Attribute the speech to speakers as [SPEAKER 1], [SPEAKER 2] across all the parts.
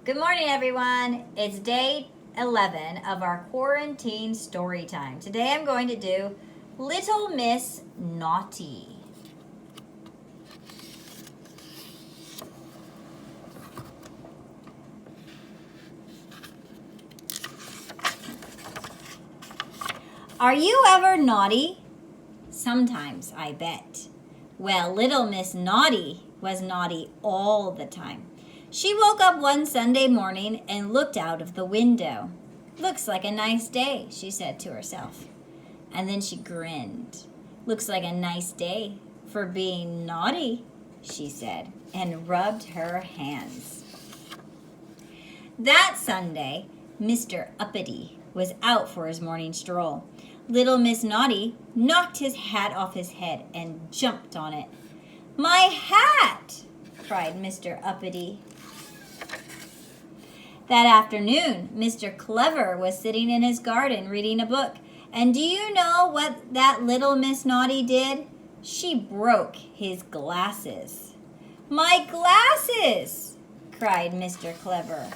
[SPEAKER 1] Good morning, everyone. It's day 11 of our quarantine story time. Today I'm going to do Little Miss Naughty. Are you ever naughty? Sometimes, I bet. Well, Little Miss Naughty was naughty all the time. She woke up one Sunday morning and looked out of the window. Looks like a nice day, she said to herself. And then she grinned. Looks like a nice day for being naughty, she said, and rubbed her hands. That Sunday, Mr. Uppity was out for his morning stroll. Little Miss Naughty knocked his hat off his head and jumped on it. "My hat!" cried Mr. Uppity. That afternoon, Mr. Clever was sitting in his garden reading a book. And do you know what that Little Miss Naughty did? She broke his glasses. "My glasses!" cried Mr. Clever.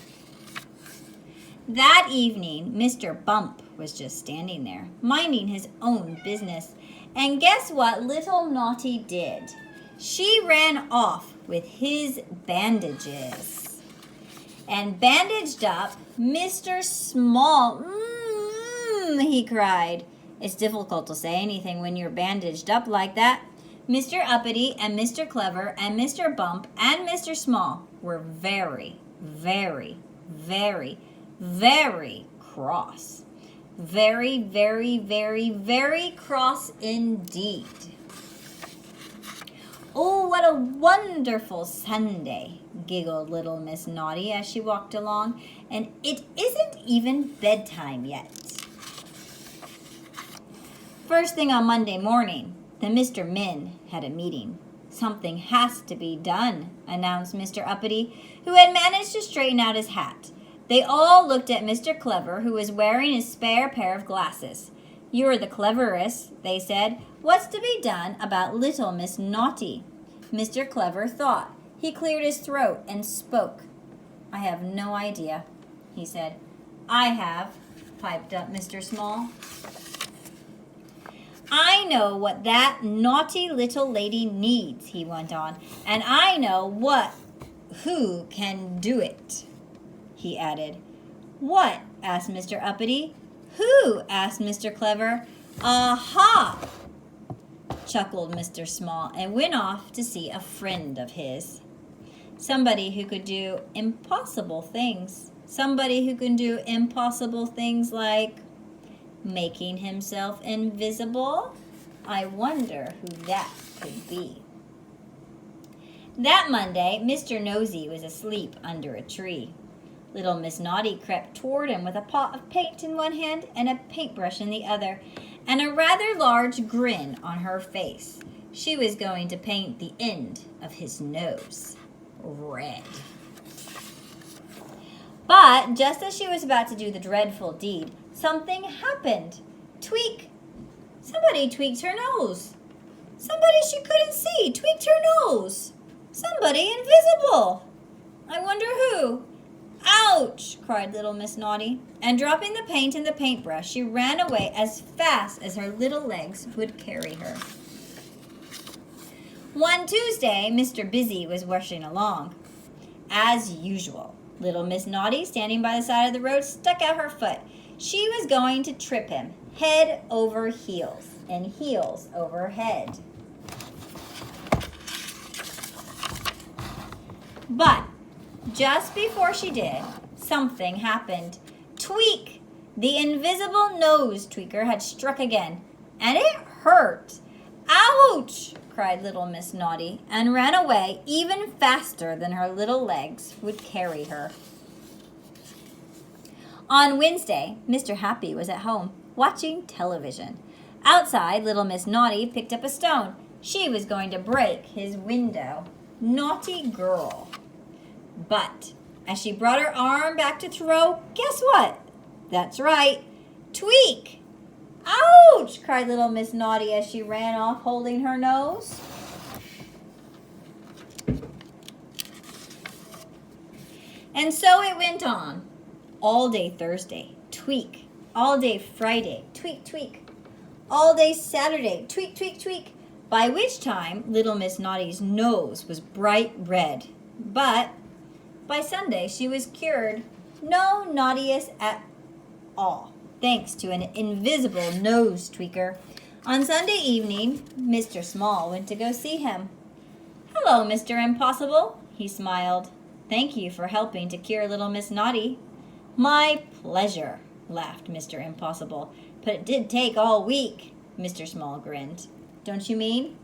[SPEAKER 1] That evening, Mr. Bump was just standing there, minding his own business. And guess what Little Naughty did? She ran off with his bandages and bandaged up Mr. Small. He cried. It's difficult to say anything when you're bandaged up like that. Mr. Uppity and Mr. Clever and Mr. Bump and Mr. Small were very, very, very, very cross. Very, very, very, very cross indeed. "Oh, what a wonderful Sunday," giggled Little Miss Naughty as she walked along. "And it isn't even bedtime yet." First thing on Monday morning, the Mr. Min had a meeting. "Something has to be done," announced Mr. Uppity, who had managed to straighten out his hat. They all looked at Mr. Clever, who was wearing his spare pair of glasses. "You're the cleverest," they said. "What's to be done about Little Miss Naughty?" Mr. Clever thought. He cleared his throat and spoke. "I have no idea," he said. "I have," piped up Mr. Small. "I know what that naughty little lady needs," he went on, "and I know who can do it," he added. "What?" asked Mr. Uppity. "Who?" asked Mr. Clever. "Aha!" chuckled Mr. Small, and went off to see a friend of his. Somebody who could do impossible things. Somebody who can do impossible things like making himself invisible. I wonder who that could be. That Monday, Mr. Nosy was asleep under a tree. Little Miss Naughty crept toward him with a pot of paint in one hand and a paintbrush in the other, and a rather large grin on her face. She was going to paint the end of his nose red. But just as she was about to do the dreadful deed, something happened. Tweak! Somebody tweaked her nose. Somebody she couldn't see tweaked her nose. Somebody invisible. I wonder who. "Ouch!" cried Little Miss Naughty. And dropping the paint and the paintbrush, she ran away as fast as her little legs would carry her. One Tuesday, Mr. Busy was rushing along. As usual, Little Miss Naughty, standing by the side of the road, stuck out her foot. She was going to trip him, head over heels, and heels over head. But just before she did, something happened. Tweak! The invisible nose tweaker had struck again, and it hurt. "Ouch!" cried Little Miss Naughty, and ran away even faster than her little legs would carry her. On Wednesday, Mr. Happy was at home, watching television. Outside, Little Miss Naughty picked up a stone. She was going to break his window. Naughty girl. But as she brought her arm back to throw, guess what? That's right, tweak! "Ouch!" cried Little Miss Naughty as she ran off holding her nose. And so it went on. All day Thursday, tweak. All day Friday, tweak, tweak. All day Saturday, tweak, tweak, tweak. By which time, little Miss Naughty's nose was bright red. But by Sunday, she was cured. No naughtiest at all, thanks to an invisible nose tweaker. On Sunday evening, Mr. Small went to go see him. "Hello, Mr. Impossible," he smiled. "Thank you for helping to cure little Miss Naughty." "My pleasure," laughed Mr. Impossible. "But it did take all week." Mr. Small grinned. "Don't you mean,"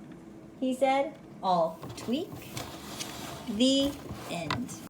[SPEAKER 1] he said, "all tweak?" The end.